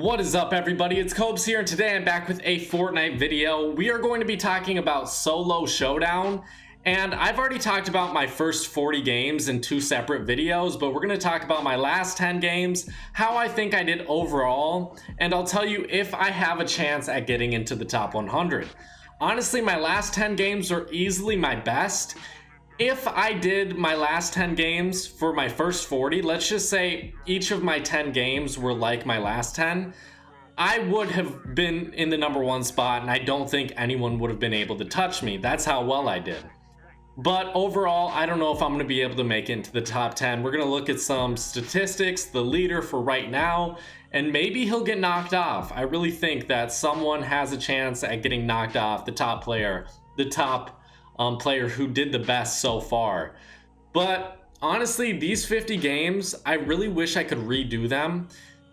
What is up, everybody? It's Cobes here, and today I'm back with a Fortnite video. We are going to be talking about Solo Showdown, and I've already talked about my first 40 games in two separate videos, but we're going to talk about my last 10 games, how I think I did overall, and I'll tell you if I have a chance at getting into the top 100. Honestly, my last 10 games are easily my best. If I did my last 10 games for my first 40, let's just say each of my 10 games were like my last 10, I would have been in the #1 spot, and I don't think anyone would have been able to touch me. That's how well I did. But overall, I don't know if I'm going to be able to make it into the top 10. We're going to look at some statistics, the leader for right now, and maybe he'll get knocked off. I really think that someone has a chance at getting knocked off, the top player, the top player who did the best so far. But honestly, these 50 games, I really wish I could redo them,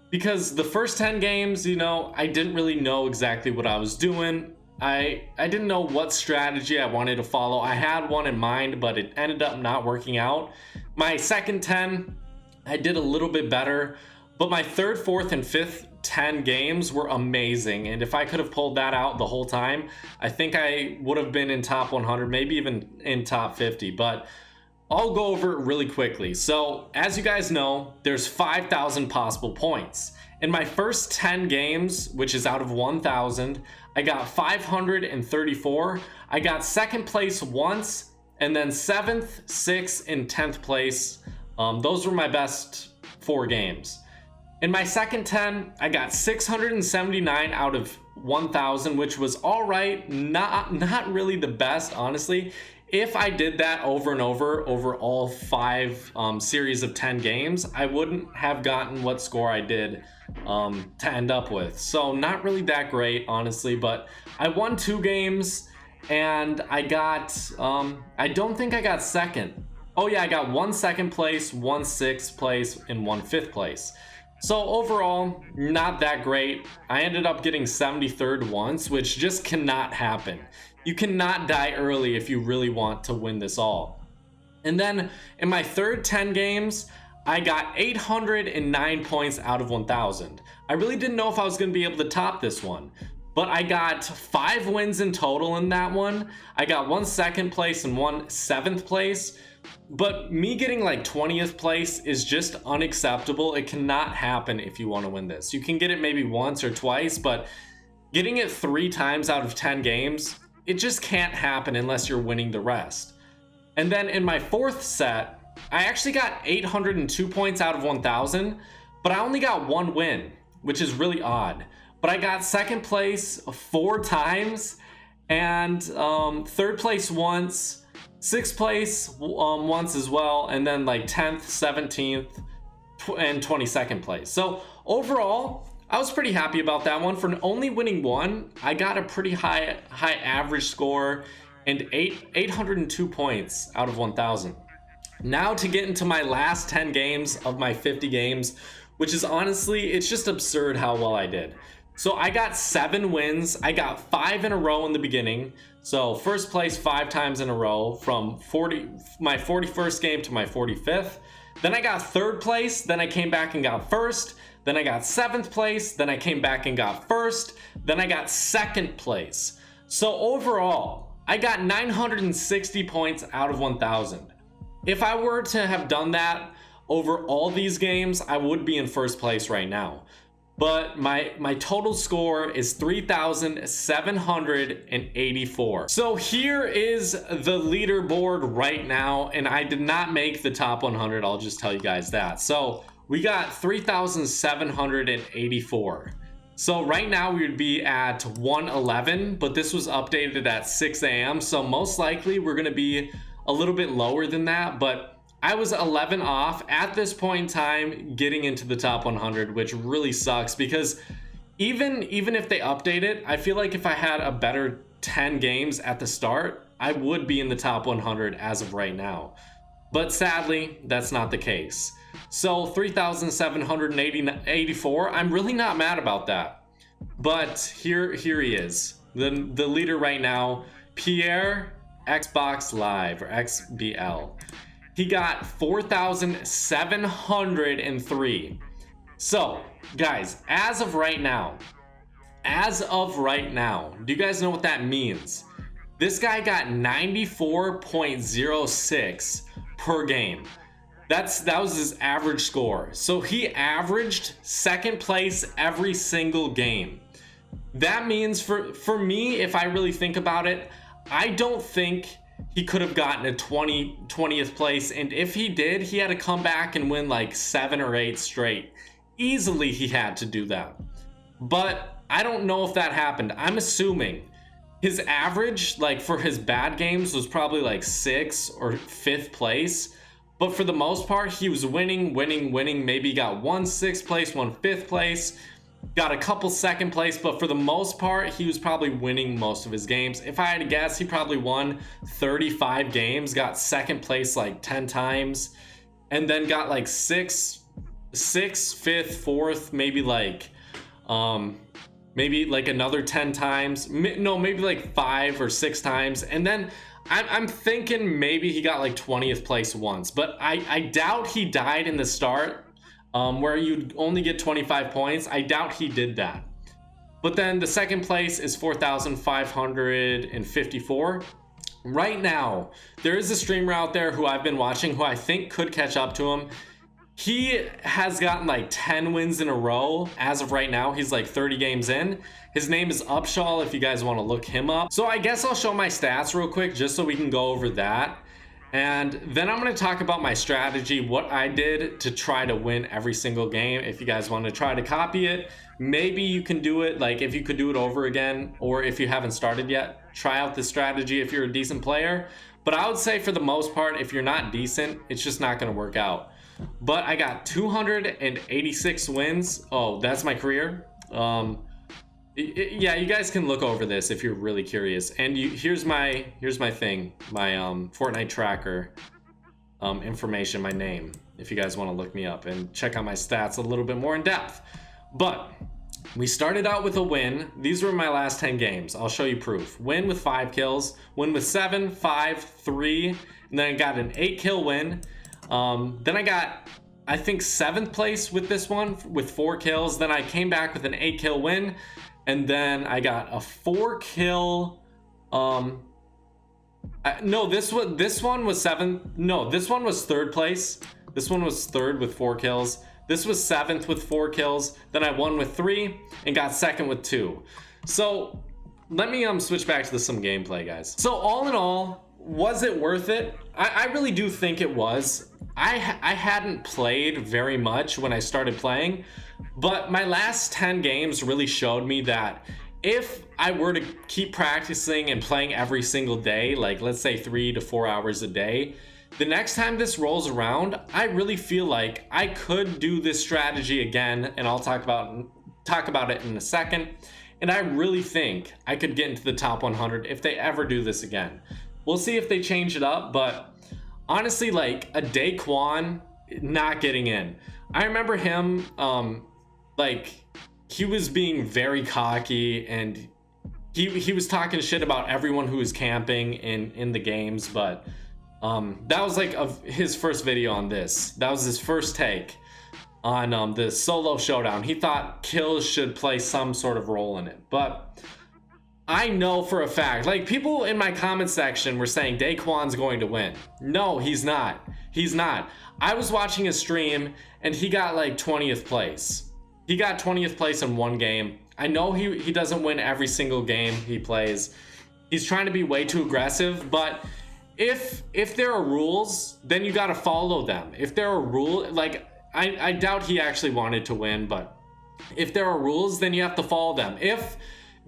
because the first 10 games, I didn't really know exactly what I was doing. I didn't know what strategy I wanted to follow. I had one in mind, but it ended up not working out. My second 10, I did a little bit better, but my third, fourth, and fifth 10 games were amazing, and if I could have pulled that out the whole time, I think I would have been in top 100, maybe even in top 50. But I'll go over it really quickly. So as you guys know, there's 5,000 possible points. In my first 10 games, which is out of 1,000, I got 534. I got second place once, and then 7th, 6th, and 10th place. Those were my best 4 games. In my second 10, I got 679 out of 1,000, which was all right. Not really the best, honestly. If I did that over and over all 5 series of 10 games, I wouldn't have gotten what score I did to end up with. So not really that great, honestly, but I won 2 games, and I got, I don't think I got second. Oh yeah, I got 1 second place, 1 6th place, and 1 5th place. So overall, not that great. I ended up getting 73rd once, which just cannot happen. You cannot die early if you really want to win this all. And then in my third 10 games, I got 809 points out of 1,000. I really didn't know if I was going to be able to top this one, but I got 5 wins in total in that one. I got 1 second place and 1 7th place. But me getting like 20th place is just unacceptable. It cannot happen if you want to win this. You can get it maybe once or twice, but getting it 3 times out of 10 games, it just can't happen unless you're winning the rest. And then in my 4th set, I actually got 802 points out of 1,000, but I only got 1 win, which is really odd. But I got second place 4 times, and 3rd place once, 6th place once as well, and then like 10th, 17th, and 22nd place. So overall, I was pretty happy about that one. For only winning 1, I got a pretty high average score and 802 points out of 1,000. Now to get into my last 10 games of my 50 games, which is honestly, it's just absurd how well I did. So I got 7 wins. I got 5 in a row in the beginning. So first place 5 times in a row from my 41st game to my 45th. Then I got 3rd place. Then I came back and got 1st. Then I got 7th place. Then I came back and got 1st. Then I got 2nd place. So overall, I got 960 points out of 1,000. If I were to have done that over all these games, I would be in 1st place right now. But my total score is 3,784. So here is the leaderboard right now, and I did not make the top 100. I'll just tell you guys that. So we got 3,784. So right now we would be at 111, but this was updated at 6 a.m. So most likely we're gonna be a little bit lower than that, but I was 11 off at this point in time getting into the top 100, which really sucks, because even if they update it, I feel like if I had a better 10 games at the start, I would be in the top 100 as of right now. But sadly, that's not the case. So 3,784, I'm really not mad about that. But here he is, the leader right now, Pierre Xbox Live, or XBL. He got 4,703. So guys, as of right now, do you guys know what that means? This guy got 94.06 per game. That was his average score. So he averaged second place every single game. That means for me, if I really think about it, I don't think he could have gotten a 20th place. And if he did, he had to come back and win like 7 or 8 straight. Easily he had to do that. But I don't know if that happened. I'm assuming his average, like for his bad games, was probably like 6th or 5th place. But for the most part, he was winning. Maybe got 1 6th place, 1 5th place, got a couple 2nd place. But for the most part, he was probably winning most of his games. If I had to guess, he probably won 35 games, got 2nd place like 10 times, and then got like 6th, 5th, 4th, maybe like another 10 times. No, maybe like 5 or 6 times. And then I'm thinking maybe he got like 20th place once, but I doubt he died in the start where you'd only get 25 points. I doubt he did that. But then the 2nd place is 4,554. Right now, there is a streamer out there who I've been watching who I think could catch up to him. He has gotten like 10 wins in a row as of right now. He's like 30 games in. His name is Upshaw if you guys want to look him up. So I guess I'll show my stats real quick just so we can go over that. And then I'm going to talk about my strategy, what I did to try to win every single game. If you guys want to try to copy it, maybe you can do it. Like if you could do it over again, or if you haven't started yet, try out this strategy if you're a decent player. But I would say for the most part, if you're not decent, it's just not going to work out. But I got 286 wins. Oh, that's my career. Yeah, you guys can look over this if you're really curious. And here's my thing, my Fortnite tracker information, my name, if you guys want to look me up and check out my stats a little bit more in depth. But we started out with a win. These were my last 10 games. I'll show you proof. Win with 5 kills, win with 7, 5, 3, and then I got an 8 kill win. Then I got, I think, 7th place with this one with 4 kills. Then I came back with an 8 kill win, and then I got a 4 kill. No, this one was 7th. No, this one was 3rd place. This one was 3rd with 4 kills. This was 7th with 4 kills. Then I won with 3 and got 2nd with 2. So let me switch back to some gameplay, guys. So all in all, was it worth it? I really do think it was. I hadn't played very much when I started playing, but my last 10 games really showed me that if I were to keep practicing and playing every single day, like let's say 3 to 4 hours a day, the next time this rolls around, I really feel like I could do this strategy again, and I'll talk about it in a second. And I really think I could get into the top 100 if they ever do this again. We'll see if they change it up, but honestly, like a Daquan not getting in. I remember him, like he was being very cocky and he was talking shit about everyone who was camping in the games, but that was like his first video on this. That was his first take on the solo showdown. He thought kills should play some sort of role in it, but I know for a fact, like people in my comment section were saying Daquan's going to win. No, he's not. He's not. I was watching a stream and he got like 20th place. He got 20th place in one game. I know he doesn't win every single game he plays. He's trying to be way too aggressive, but if there are rules, then you got to follow them. If there are rules, like I doubt he actually wanted to win, but if there are rules, then you have to follow them. If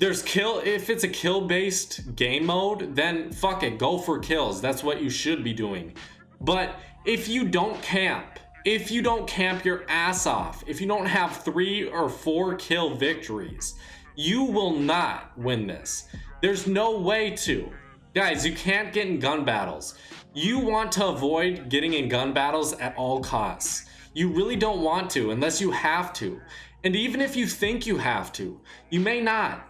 it's a kill based game mode, then fuck it, go for kills. That's what you should be doing. But if you don't camp your ass off, if you don't have 3 or 4 kill victories, you will not win this. There's no way to. Guys, you can't get in gun battles. You want to avoid getting in gun battles at all costs. You really don't want to unless you have to. And even if you think you have to, you may not.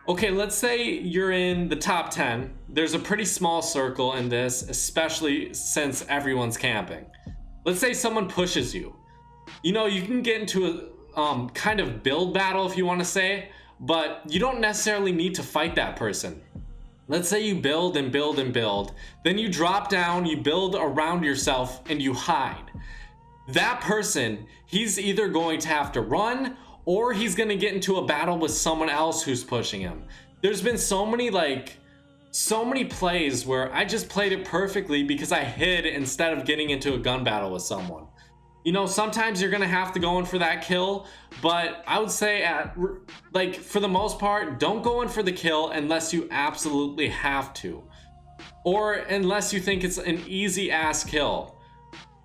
Okay, let's say you're in the top 10. There's a pretty small circle in this, especially since everyone's camping. Let's say someone pushes you. You know, you can get into kind of build battle, if you want to say, but you don't necessarily need to fight that person. Let's say you build and build and build, then you drop down, you build around yourself, and you hide. That person, he's either going to have to run, or he's going to get into a battle with someone else who's pushing him. There's been so many plays where I just played it perfectly because I hid instead of getting into a gun battle with someone. You know, sometimes you're gonna have to go in for that kill, but I would say for the most part, don't go in for the kill unless you absolutely have to, or unless you think it's an easy ass kill.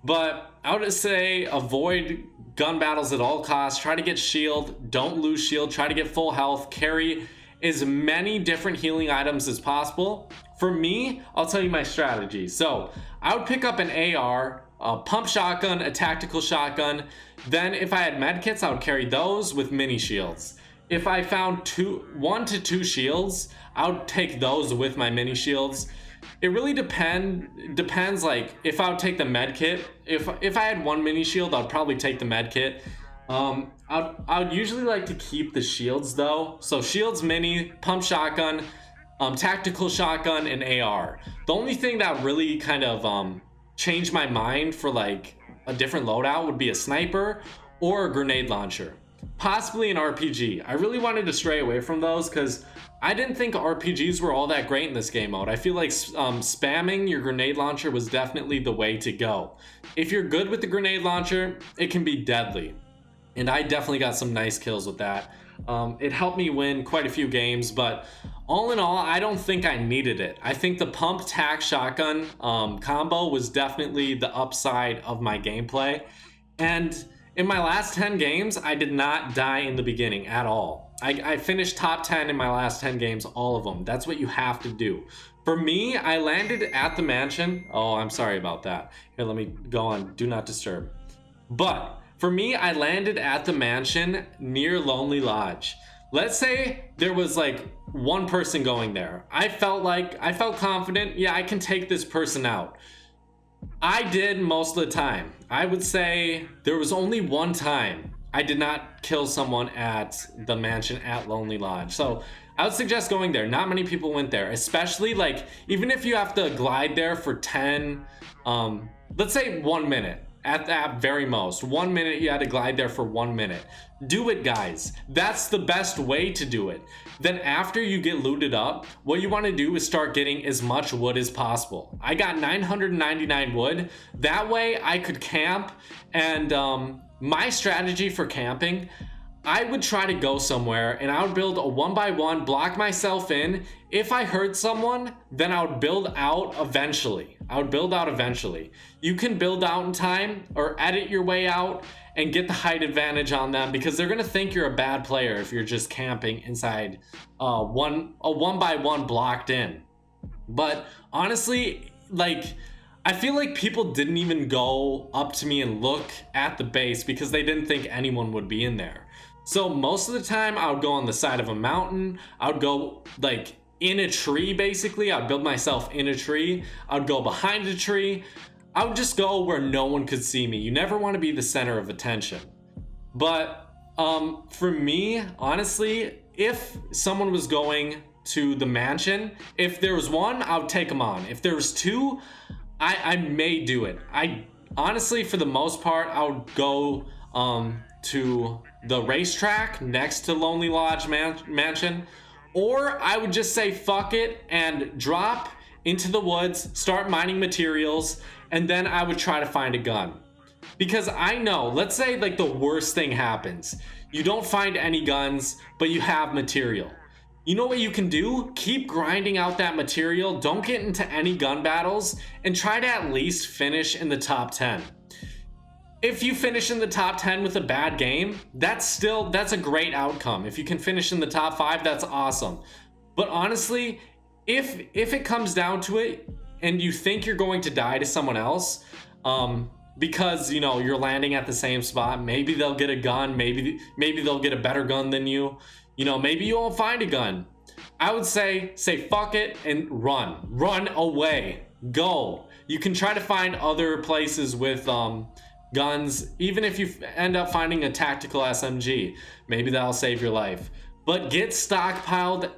But I would say avoid gun battles at all costs. Try to get shield, don't lose shield, try to get full health, carry as many different healing items as possible. For me, I'll tell you my strategy. So I would pick up an AR, a pump shotgun, a tactical shotgun. Then if I had medkits, I would carry those with mini shields. If I found 1 to 2 shields, I would take those with my mini shields. It really depends, like if I would take the medkit. If I had 1 mini shield, I'd probably take the medkit. I would usually like to keep the shields though. So shields, mini, pump shotgun, tactical shotgun, and AR. The only thing that really kind of changed my mind for like a different loadout would be a sniper or a grenade launcher, possibly an RPG. I really wanted to stray away from those because I didn't think RPGs were all that great in this game mode. I feel like spamming your grenade launcher was definitely the way to go. If you're good with the grenade launcher, it can be deadly. And I definitely got some nice kills with that. It helped me win quite a few games, but all in all, I don't think I needed it. I think the pump tac shotgun combo was definitely the upside of my gameplay. And in my last 10 games, I did not die in the beginning at all. I finished top 10 in my last 10 games, all of them. That's what you have to do. For me, I landed at the mansion. Oh, I'm sorry about that. Here, let me go on Do Not Disturb. But for me, I landed at the mansion near Lonely Lodge. Let's say there was like one person going there. I felt confident. Yeah, I can take this person out. I did most of the time. I would say there was only one time I did not kill someone at the mansion at Lonely Lodge. So I would suggest going there. Not many people went there, especially like even if you have to glide there for 10, let's say 1 minute. At that very most, 1 minute, you had to glide there for 1 minute. Do it, guys. That's the best way to do it. Then after you get looted up, what you want to do is start getting as much wood as possible. I got 999 wood. That way I could camp, and my strategy for camping, I would try to go somewhere and I would build a 1x1, block myself in. If I hurt someone, then I would build out eventually. You can build out in time or edit your way out and get the height advantage on them because they're gonna think you're a bad player if you're just camping inside a 1x1 blocked in. But honestly, like, I feel like people didn't even go up to me and look at the base because they didn't think anyone would be in there. So most of the time I would go on the side of a mountain. I would go like in a tree, basically. I'd build myself in a tree. I'd go behind a tree. I would just go where no one could see me. You never want to be the center of attention. But for me, honestly, if someone was going to the mansion, if there was one, I would take them on. If there was two, I may do it. I honestly, for the most part, I would go to the racetrack next to Lonely Lodge mansion, or I would just say fuck it and drop into the woods, start mining materials, and then I would try to find a gun. Because I know, let's say like the worst thing happens. You don't find any guns, but you have material. You know what you can do? Keep grinding out that material, don't get into any gun battles, and try to at least finish in the top 10. If you finish in the top 10 with a bad game, that's a great outcome. If you can finish in the top 5, that's awesome. But honestly, if it comes down to it and you think you're going to die to someone else, because you know you're landing at the same spot, maybe they'll get a gun, maybe they'll get a better gun than you. You know, maybe you won't find a gun. I would say fuck it and run away, go. You can try to find other places with guns, even if you end up finding a tactical SMG, maybe that'll save your life. But get stockpiled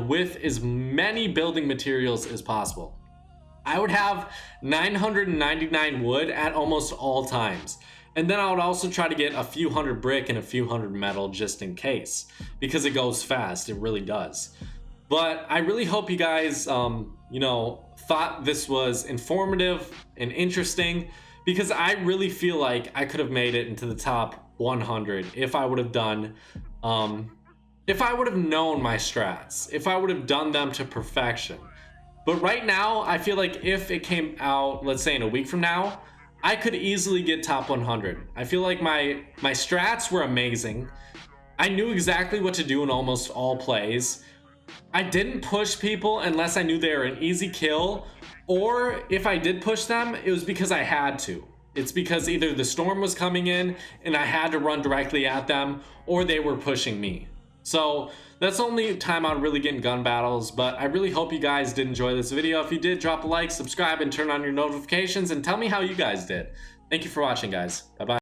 with as many building materials as possible. I would have 999 wood at almost all times. And then I would also try to get a few hundred brick and a few hundred metal just in case, because it goes fast. It really does. But I really hope you guys, thought this was informative and interesting, because I really feel like I could have made it into the top 100 if I would have done, if I would have known my strats, if I would have done them to perfection. But right now, I feel like if it came out, let's say in a week from now, I could easily get top 100. I feel like my strats were amazing. I knew exactly what to do in almost all plays. I didn't push people unless I knew they were an easy kill, or if I did push them, it was because I had to. It's because either the storm was coming in and I had to run directly at them, or they were pushing me. So that's the only time I'd really get in gun battles, but I really hope you guys did enjoy this video. If you did, drop a like, subscribe, and turn on your notifications, and tell me how you guys did. Thank you for watching, guys. Bye-bye.